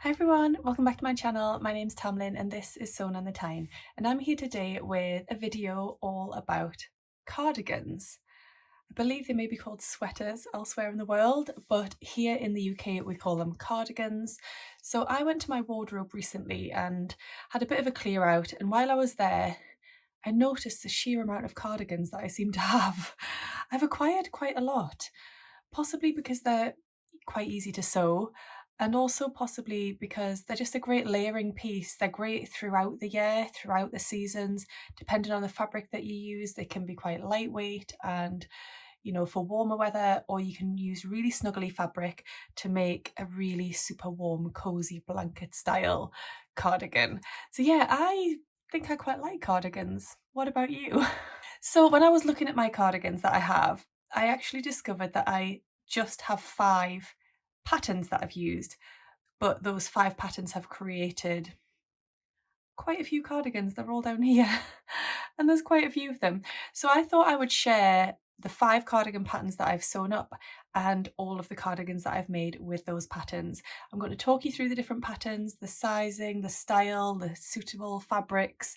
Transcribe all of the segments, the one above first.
Hi everyone, welcome back to my channel. My name's Tamlin and this is Sewn on the Tyne, and I'm here today with a video all about cardigans. I believe they may be called sweaters elsewhere in the world, but here in the UK we call them cardigans. So I went to my wardrobe recently and had a bit of a clear out, and while I was there I noticed the sheer amount of cardigans that I seem to have. I've acquired quite a lot, possibly because they're quite easy to sew, and also possibly because they're just a great layering piece. They're great throughout the year, throughout the seasons. Depending on the fabric that you use, they can be quite lightweight and, for warmer weather, or you can use really snuggly fabric to make a really super warm, cozy blanket style cardigan. So yeah, I think I quite like cardigans. What about you? So when I was looking at my cardigans that I have, I actually discovered that I just have 5 patterns that I've used, but those 5 patterns have created quite a few cardigans. They're all down here and there's quite a few of them. So I thought I would share the 5 cardigan patterns that I've sewn up and all of the cardigans that I've made with those patterns. I'm going to talk you through the different patterns, the sizing, the style, the suitable fabrics,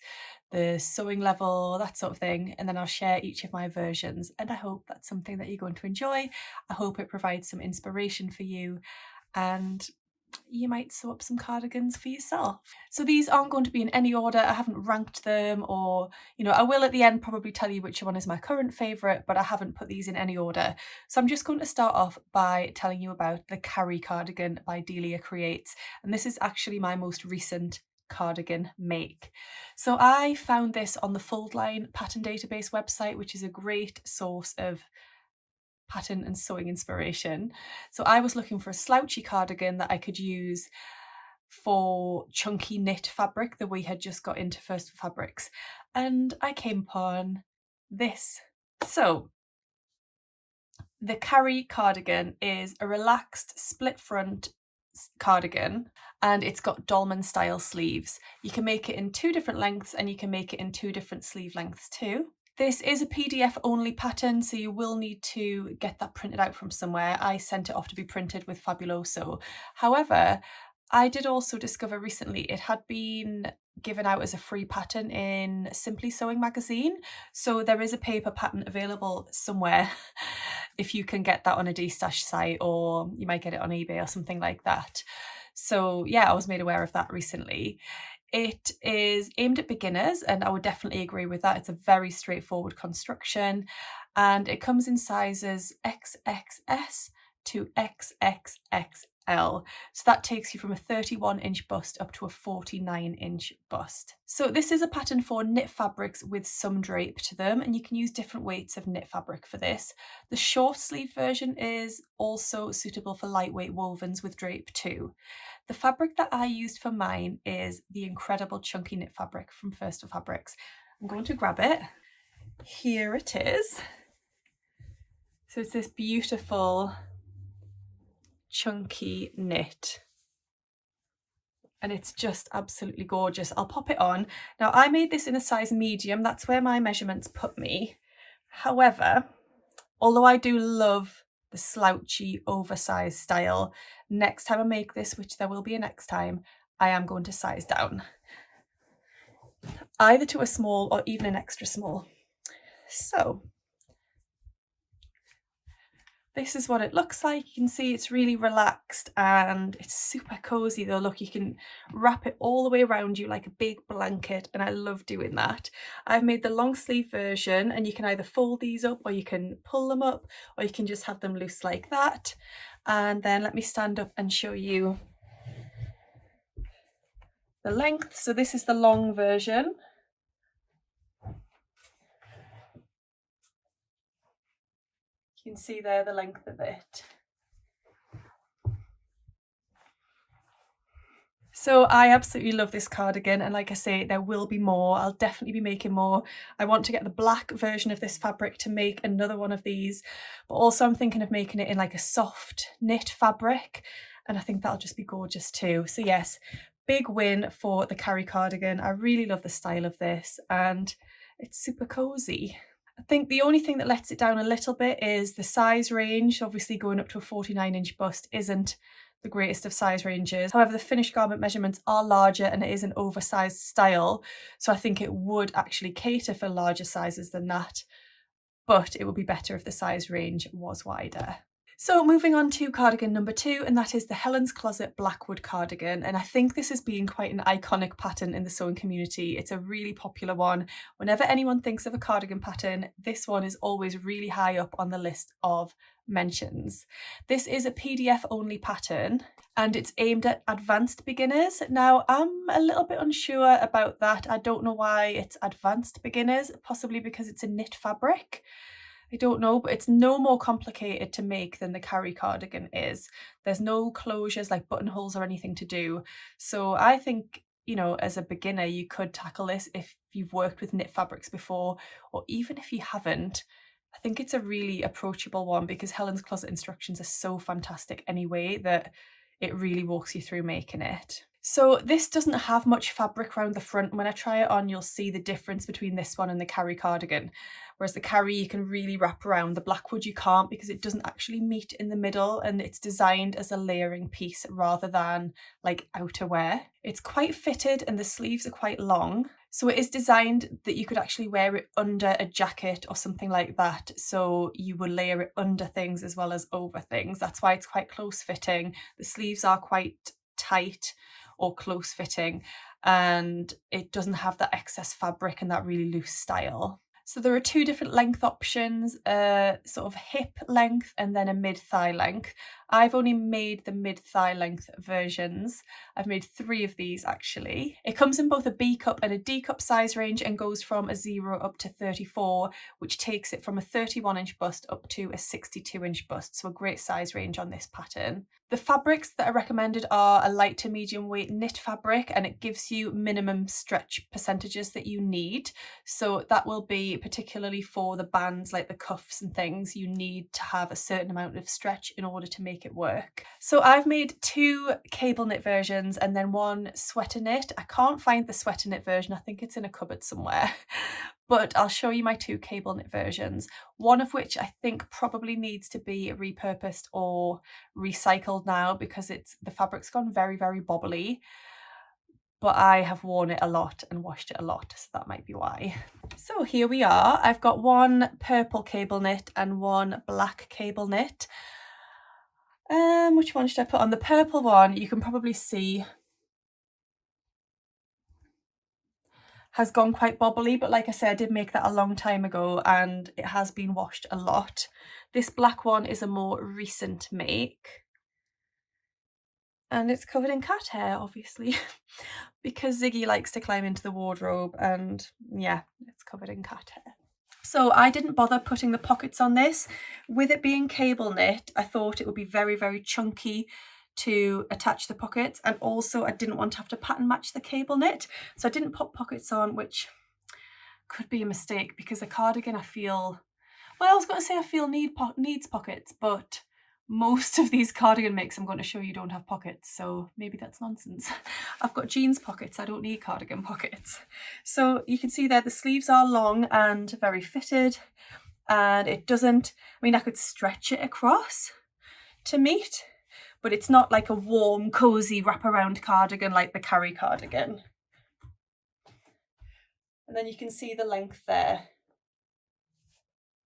the sewing level, that sort of thing, and then I'll share each of my versions, and I hope that's something that you're going to enjoy. I hope it provides some inspiration for you and you might sew up some cardigans for yourself. So these aren't going to be in any order. I haven't ranked them, or I will at the end probably tell you which one is my current favourite, but I haven't put these in any order. So I'm just going to start off by telling you about the Carrie cardigan by Delia Creates, and this is actually my most recent cardigan make. So I found this on the Fold Line pattern database website, which is a great source of pattern and sewing inspiration. So I was looking for a slouchy cardigan that I could use for chunky knit fabric that we had just got into First Fabrics, and I came upon this. So the Carrie cardigan is a relaxed split front cardigan, and it's got dolman style sleeves. You can make it in 2 different lengths and you can make it in 2 different sleeve lengths too. This is a PDF only pattern, so you will need to get that printed out from somewhere. I sent it off to be printed with Fabuloso. However, I did also discover recently it had been given out as a free pattern in Simply Sewing magazine. So there is a paper pattern available somewhere if you can get that on a D-Stash site, or you might get it on eBay or something like that. So yeah, I was made aware of that recently. It is aimed at beginners, and I would definitely agree with that. It's a very straightforward construction, and it comes in sizes XXS to XXXL. So that takes you from a 31-inch bust up to a 49-inch bust. So this is a pattern for knit fabrics with some drape to them, and you can use different weights of knit fabric for this. The short sleeve version is also suitable for lightweight wovens with drape too. The fabric that I used for mine is the incredible chunky knit fabric from First Fabrics. I'm going to grab it. Here it is. So it's this beautiful chunky knit, and it's just absolutely gorgeous. I'll pop it on. Now I made this in a size medium. That's where my measurements put me. However, although I do love the slouchy oversized style, next time I make this, which there will be a next time, I am going to size down, either to a small or even an extra small. So this is what it looks like. You can see it's really relaxed and it's super cozy though. Look, you can wrap it all the way around you like a big blanket, and I love doing that. I've made the long sleeve version, and you can either fold these up or you can pull them up, or you can just have them loose like that. And then let me stand up and show you the length. So this is the long version. You can see there the length of it. So I absolutely love this cardigan, and like I say, there will be more. I'll definitely be making more. I want to get the black version of this fabric to make another one of these, but also I'm thinking of making it in like a soft knit fabric, and I think that'll just be gorgeous too. So yes, big win for the Carrie cardigan. I really love the style of this, and it's super cozy. I think the only thing that lets it down a little bit is the size range. Obviously going up to a 49-inch bust isn't the greatest of size ranges. However, the finished garment measurements are larger and it is an oversized style, so I think it would actually cater for larger sizes than that, but it would be better if the size range was wider. So moving on to cardigan number 2, and that is the Helen's Closet Blackwood cardigan. And I think this has been quite an iconic pattern in the sewing community. It's a really popular one. Whenever anyone thinks of a cardigan pattern, this one is always really high up on the list of mentions. This is a PDF only pattern and it's aimed at advanced beginners. Now, I'm a little bit unsure about that. I don't know why it's advanced beginners, possibly because it's a knit fabric. I don't know, but it's no more complicated to make than the Carrie cardigan is. There's no closures like buttonholes or anything to do. So I think, you know, as a beginner, you could tackle this if you've worked with knit fabrics before, or even if you haven't. I think it's a really approachable one because Helen's Closet instructions are so fantastic anyway that it really walks you through making it. So this doesn't have much fabric around the front. When I try it on, you'll see the difference between this one and the Carrie cardigan. Whereas the Carrie you can really wrap around, the Blackwood you can't because it doesn't actually meet in the middle and it's designed as a layering piece rather than like outerwear. It's quite fitted and the sleeves are quite long. So it is designed that you could actually wear it under a jacket or something like that. So you would layer it under things as well as over things. That's why it's quite close fitting. The sleeves are quite tight or close fitting and it doesn't have that excess fabric and that really loose style. So there are 2 different length options, a sort of hip length and then a mid-thigh length. I've only made the mid-thigh length versions. I've made 3 of these actually. It comes in both a B cup and a D cup size range and goes from a 0 up to 34, which takes it from a 31-inch bust up to a 62-inch bust. So a great size range on this pattern. The fabrics that are recommended are a light to medium weight knit fabric and it gives you minimum stretch percentages that you need. So that will be particularly for the bands like the cuffs and things, you need to have a certain amount of stretch in order to make it work. So I've made 2 cable knit versions and then 1 sweater knit. I can't find the sweater knit version, I think it's in a cupboard somewhere. But I'll show you my 2 cable knit versions, one of which I think probably needs to be repurposed or recycled now because the fabric's gone very, very bobbly. But I have worn it a lot and washed it a lot, so that might be why. So here we are. I've got 1 purple cable knit and 1 black cable knit. Which one should I put on? The purple one, you can probably see has gone quite bobbly, but like I said, I did make that a long time ago and it has been washed a lot. This black one is a more recent make. And it's covered in cat hair, obviously, because Ziggy likes to climb into the wardrobe and yeah, it's covered in cat hair. So I didn't bother putting the pockets on this. With it being cable knit, I thought it would be very, very chunky to attach the pockets, and also I didn't want to have to pattern match the cable knit, so I didn't put pockets on, which could be a mistake because a cardigan I feel needs pockets, but most of these cardigan makes I'm going to show you don't have pockets, so maybe that's nonsense. I've got jeans pockets, I don't need cardigan pockets. So you can see there the sleeves are long and very fitted, and it doesn't, I mean I could stretch it across to meet, but it's not like a warm, cozy wraparound cardigan like the Carrie cardigan. And then you can see the length there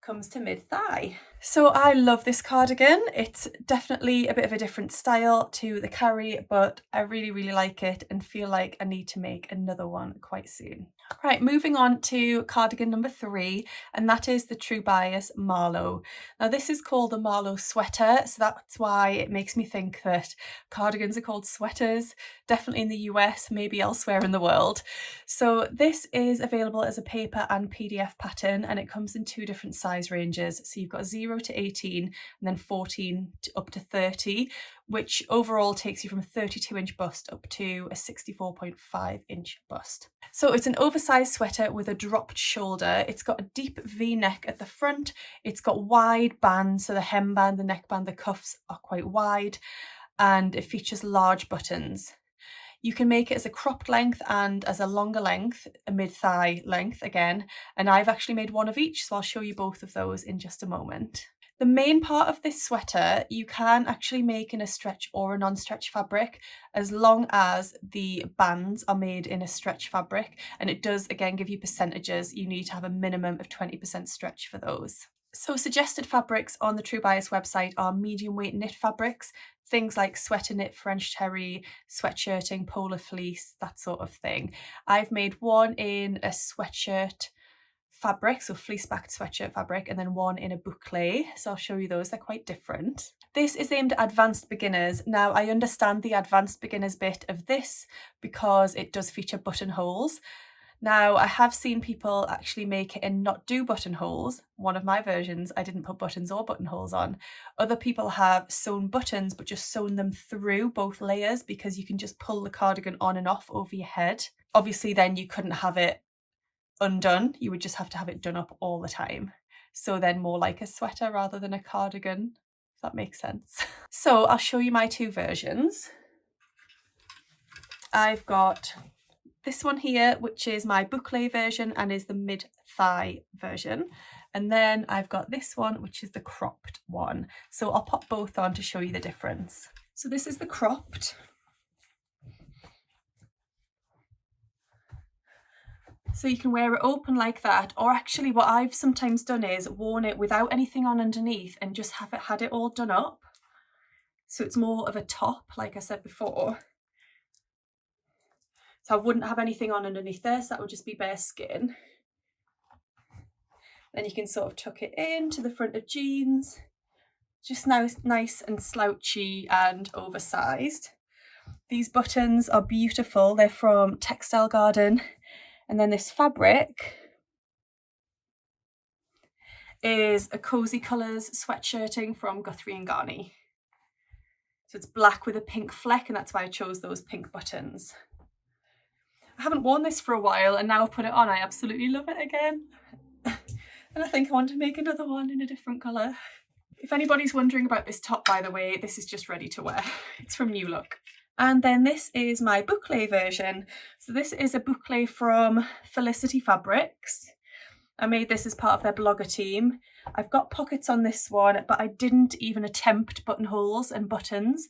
comes to mid-thigh. So I love this cardigan. It's definitely a bit of a different style to the Carrie, but I really, really like it and feel like I need to make another one quite soon. Right, moving on to cardigan number 3, and that is the True Bias Marlow. Now this is called the Marlow sweater, so that's why it makes me think that cardigans are called sweaters, definitely in the US, maybe elsewhere in the world. So this is available as a paper and PDF pattern, and it comes in 2 different size ranges. So you've got 0 to 18 and then 14 up to 30, which overall takes you from a 32-inch bust up to a 64.5-inch bust. So it's an oversized sweater with a dropped shoulder. It's got a deep V-neck at the front. It's got wide bands, so the hemband, the neckband, the cuffs are quite wide, and it features large buttons. You can make it as a cropped length and as a longer length, a mid-thigh length again, and I've actually made one of each, so I'll show you both of those in just a moment. The main part of this sweater you can actually make in a stretch or a non-stretch fabric, as long as the bands are made in a stretch fabric, and it does again give you percentages. You need to have a minimum of 20% stretch for those. So suggested fabrics on the True Bias website are medium weight knit fabrics, things like sweater knit, French terry, sweatshirting, polar fleece, that sort of thing. I've made one in a sweatshirt fabric, so fleece backed sweatshirt fabric, and then one in a boucle. So I'll show you those, they're quite different. This is aimed at advanced beginners. Now I understand the advanced beginners bit of this because it does feature buttonholes. Now I have seen people actually make it and not do buttonholes. One of my versions I didn't put buttons or buttonholes on. Other people have sewn buttons but just sewn them through both layers because you can just pull the cardigan on and off over your head. Obviously then you couldn't have it undone, you would just have to have it done up all the time. So then more like a sweater rather than a cardigan, if that makes sense. So I'll show you my two versions. I've got this one here, which is my boucle version and is the mid-thigh version. And then I've got this one, which is the cropped one. So I'll pop both on to show you the difference. So this is the cropped. So you can wear it open like that, or actually what I've sometimes done is worn it without anything on underneath and just had it all done up. So it's more of a top, like I said before. So I wouldn't have anything on underneath this, that would just be bare skin. Then you can sort of tuck it into the front of jeans. Just nice and slouchy and oversized. These buttons are beautiful, they're from Textile Garden. And then this fabric is a Cozy Colours sweatshirting from Guthrie and Garney. So it's black with a pink fleck, and that's why I chose those pink buttons. I haven't worn this for a while, and now I've put it on, I absolutely love it again. And I think I want to make another one in a different colour. If anybody's wondering about this top, by the way, this is just ready to wear. It's from New Look. And then this is my boucle version. So this is a boucle from Felicity Fabrics. I made this as part of their blogger team. I've got pockets on this one, but I didn't even attempt buttonholes and buttons.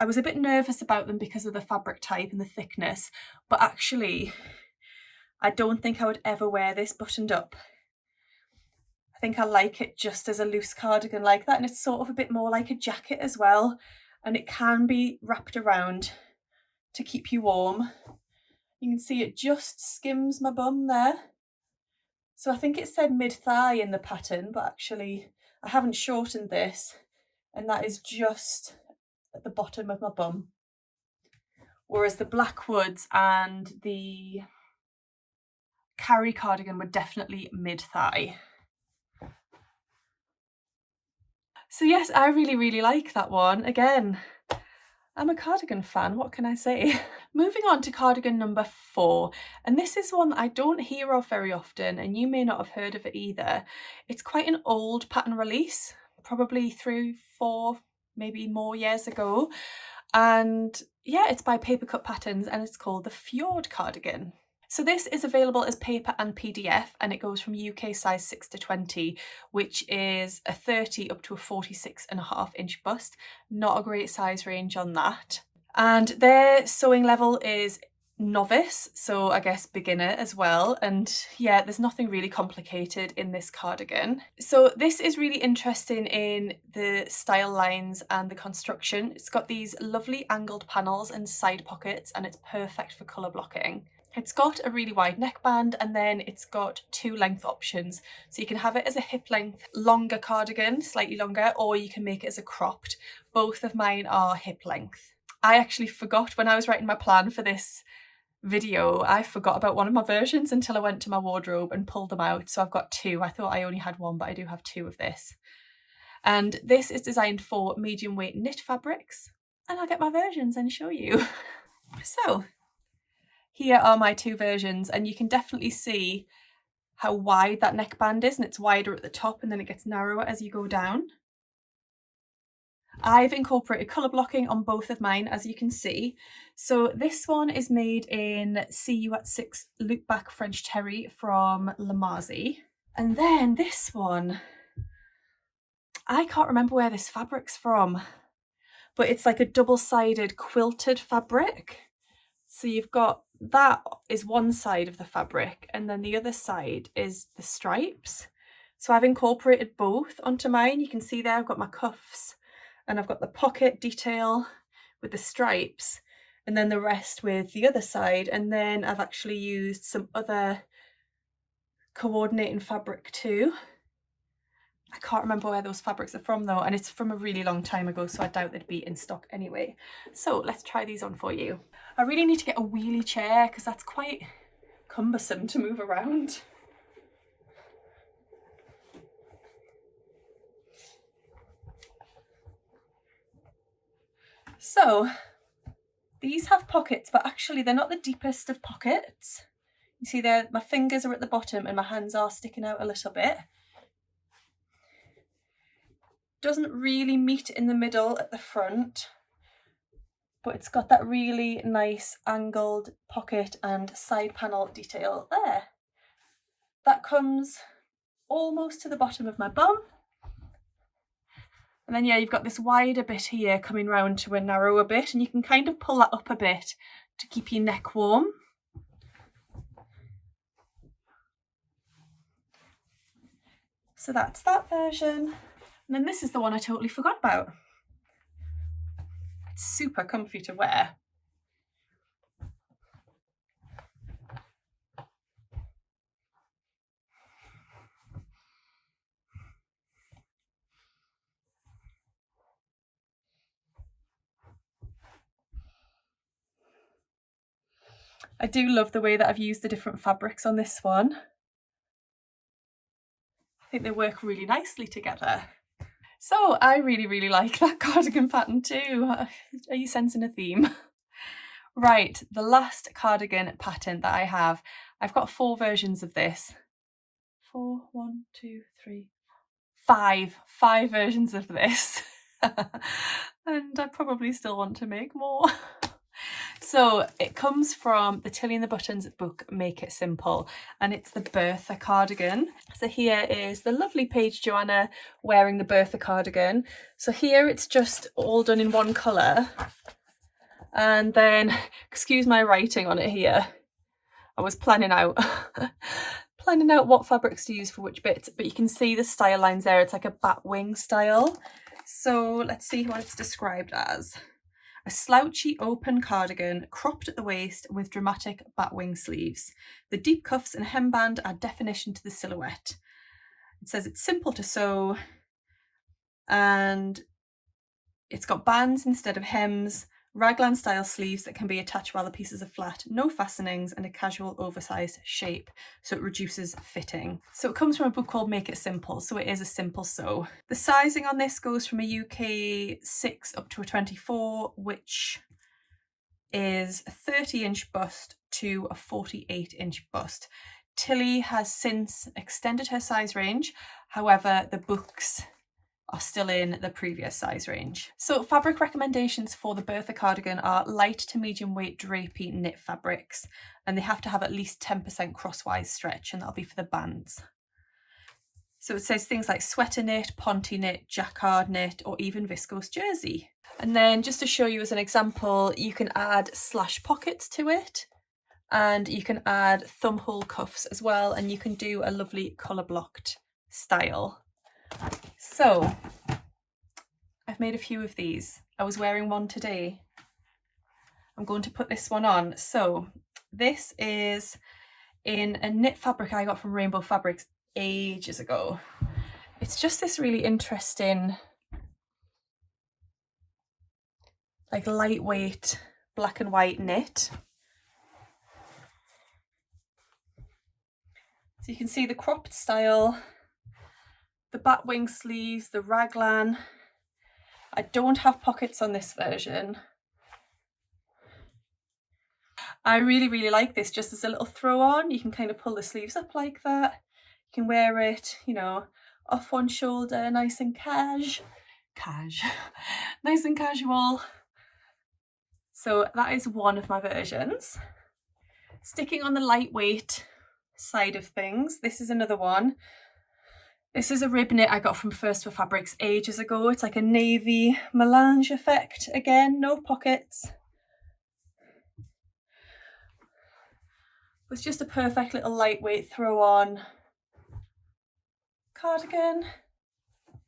I was a bit nervous about them because of the fabric type and the thickness, but actually, I don't think I would ever wear this buttoned up. I think I like it just as a loose cardigan like that, and it's sort of a bit more like a jacket as well. And it can be wrapped around to keep you warm. You can see it just skims my bum there. So I think it said mid-thigh in the pattern, but actually I haven't shortened this, and that is just at the bottom of my bum. Whereas the Blackwoods and the Carrie cardigan were definitely mid-thigh. So yes, I really like that one. Again, I'm a cardigan fan, what can I say? Moving on to cardigan number 4, and this is one that I don't hear of very often, and you may not have heard of it either. It's quite an old pattern release, probably 3, 4, maybe more years ago. And yeah, it's by Paper Cut Patterns, and it's called the Fjord cardigan. So this is available as paper and PDF, and it goes from UK size 6 to 20, which is a 30 up to a 46.5-inch bust. Not a great size range on that. And their sewing level is novice, so I guess beginner as well. And yeah, there's nothing really complicated in this cardigan. So this is really interesting in the style lines and the construction. It's got these lovely angled panels and side pockets, and it's perfect for colour blocking. It's got a really wide neckband, and then it's got 2 length options. So you can have it as a hip length longer cardigan, slightly longer, or you can make it as a cropped. Both of mine are hip length. I actually forgot when I was writing my plan for this video, I forgot about one of my versions until I went to my wardrobe and pulled them out. So I've got 2. I thought I only had 1, but I do have 2 of this. And this is designed for medium weight knit fabrics. And I'll get my versions and show you. So here are my 2 versions, and you can definitely see how wide that neckband is, and it's wider at the top and then it gets narrower as you go down. I've incorporated colour blocking on both of mine, as you can see. So this one is made in See You at 6 loopback French terry from Lamazi. And then this one, I can't remember where this fabric's from, but it's like a double-sided quilted fabric. So you've got, that is one side of the fabric, and then the other side is the stripes. So I've incorporated both onto mine. You can see there I've got my cuffs and I've got the pocket detail with the stripes, and then the rest with the other side. And then I've actually used some other coordinating fabric too. I can't remember where those fabrics are from though, and it's from a really long time ago, so I doubt they'd be in stock anyway. So let's try these on for you. I really need to get a wheelie chair because that's quite cumbersome to move around. So these have pockets, but actually they're not the deepest of pockets. You see there, my fingers are at the bottom and my hands are sticking out a little bit. Doesn't really meet in the middle at the front, but it's got that really nice angled pocket and side panel detail there. That comes almost to the bottom of my bum. And then yeah, you've got this wider bit here coming round to a narrower bit, and you can kind of pull that up a bit to keep your neck warm. So that's that version. And then this is the one I totally forgot about. It's super comfy to wear. I do love the way that I've used the different fabrics on this one. I think they work really nicely together. So I really like that cardigan pattern too. Are you sensing a theme? Right, the last cardigan pattern that I have, I've got 4 versions of this. 4, 1, 2, 3, 5 versions of this. And I probably still want to make more. So it comes from the Tilly and the Buttons book, Make It Simple, and it's the Bertha cardigan. So here is the lovely Paige Joanna wearing the Bertha cardigan. So here it's just all done in one colour. And then, excuse my writing on it here, I was planning out what fabrics to use for which bits, but you can see the style lines there. It's like a batwing style. So let's see what it's described as. A slouchy open cardigan, cropped at the waist with dramatic batwing sleeves. The deep cuffs and hemband add definition to the silhouette. It says it's simple to sew, and it's got bands instead of hems, raglan style sleeves that can be attached while the pieces are flat, no fastenings, and a casual oversized shape, so it reduces fitting. So it comes from a book called Make It Simple, so it is a simple sew. The sizing on this goes from a UK 6 up to a 24, which is a 30-inch bust to a 48-inch bust. Tilly has since extended her size range, however the books are still in the previous size range. So fabric recommendations for the Bertha cardigan are light to medium weight drapey knit fabrics, and they have to have at least 10% crosswise stretch, and that'll be for the bands. So it says things like sweater knit, ponte knit, jacquard knit, or even viscose jersey. And then just to show you as an example, you can add slash pockets to it, and you can add thumb hole cuffs as well, and you can do a lovely colour blocked style. So I've made a few of these. I was wearing one today. I'm going to put this one on. So this is in a knit fabric I got from Rainbow Fabrics ages ago. It's just this really interesting, like lightweight black and white knit. So you can see the cropped style, the batwing sleeves, the raglan. I don't have pockets on this version. I really like this just as a little throw on. You can kind of pull the sleeves up like that. You can wear it, you know, off one shoulder, nice and nice and casual. So that is one of my versions. Sticking on the lightweight side of things, this is another one. This is a rib knit I got from First for Fabrics ages ago. It's like a navy melange effect. Again, no pockets. It's just a perfect little lightweight throw on cardigan.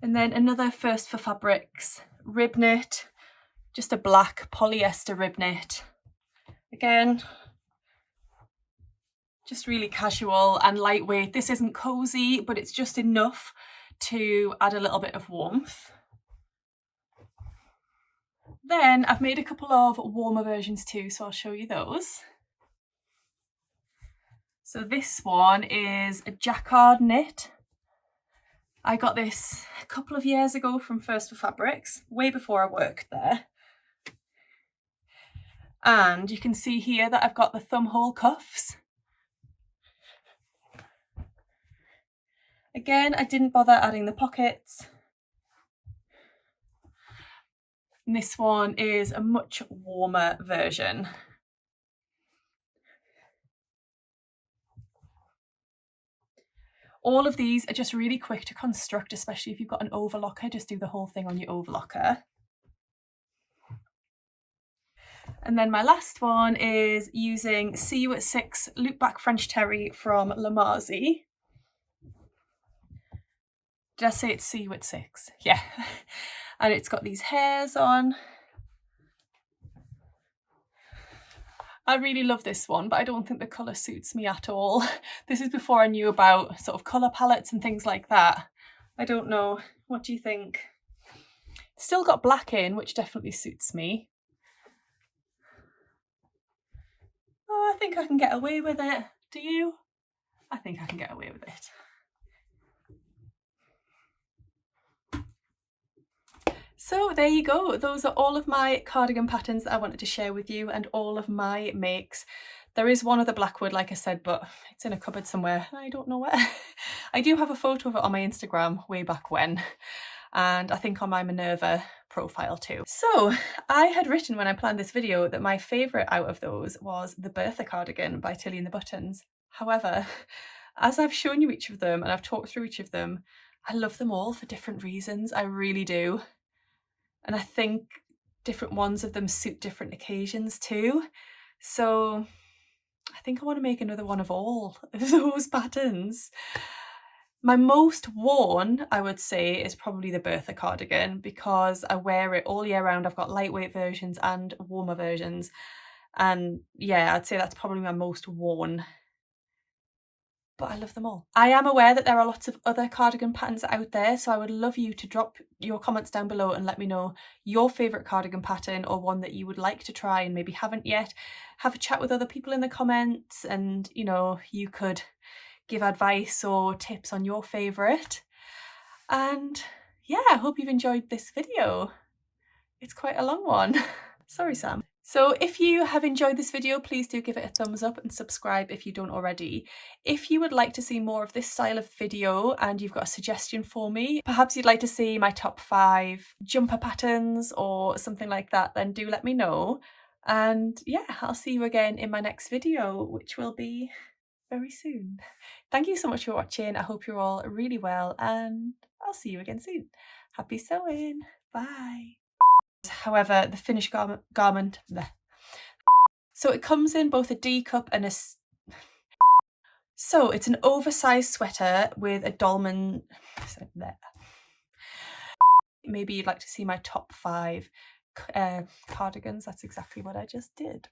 And then another First for Fabrics rib knit, just a black polyester rib knit. Again, just really casual and lightweight. This isn't cozy, but it's just enough to add a little bit of warmth. Then I've made a couple of warmer versions too, so I'll show you those. So this one is a jacquard knit. I got this a couple of years ago from First for Fabrics, way before I worked there. And you can see here that I've got the thumb hole cuffs. Again, I didn't bother adding the pockets. And this one is a much warmer version. All of these are just really quick to construct, especially if you've got an overlocker. Just do the whole thing on your overlocker. And then my last one is using See You at 6 loopback French terry from Lamazi. Did I say it's See You at 6? Yeah. And it's got these hairs on. I really love this one, but I don't think the colour suits me at all. This is before I knew about sort of colour palettes and things like that. I don't know. What do you think? Still got black in, which definitely suits me. Oh, I think I can get away with it. Do you? I think I can get away with it. So there you go. Those are all of my cardigan patterns that I wanted to share with you and all of my makes. There is one other Blackwood, like I said, but it's in a cupboard somewhere. I don't know where. I do have a photo of it on my Instagram way back when, and I think on my Minerva profile too. So I had written when I planned this video that my favourite out of those was the Bertha cardigan by Tilly and the Buttons. However, as I've shown you each of them and I've talked through each of them, I love them all for different reasons. I really do. And I think different ones of them suit different occasions too. So I think I want to make another one of all of those patterns. My most worn, I would say, is probably the Bertha cardigan because I wear it all year round. I've got lightweight versions and warmer versions. And yeah, I'd say that's probably my most worn. But I love them all. I am aware that there are lots of other cardigan patterns out there, so I would love you to drop your comments down below and let me know your favourite cardigan pattern or one that you would like to try and maybe haven't yet. Have a chat with other people in the comments and, you know, you could give advice or tips on your favourite. And yeah, I hope you've enjoyed this video. It's quite a long one. Sorry, Sam. So if you have enjoyed this video, please do give it a thumbs up and subscribe if you don't already. If you would like to see more of this style of video and you've got a suggestion for me, perhaps you'd like to see my top 5 jumper patterns or something like that, then do let me know. And yeah, I'll see you again in my next video, which will be very soon. Thank you so much for watching. I hope you're all really well and I'll see you again soon. Happy sewing. Bye. However, the finished garment. So it comes in both a D cup and a... So it's an oversized sweater with a dolman... Maybe you'd like to see my top 5 cardigans. That's exactly what I just did.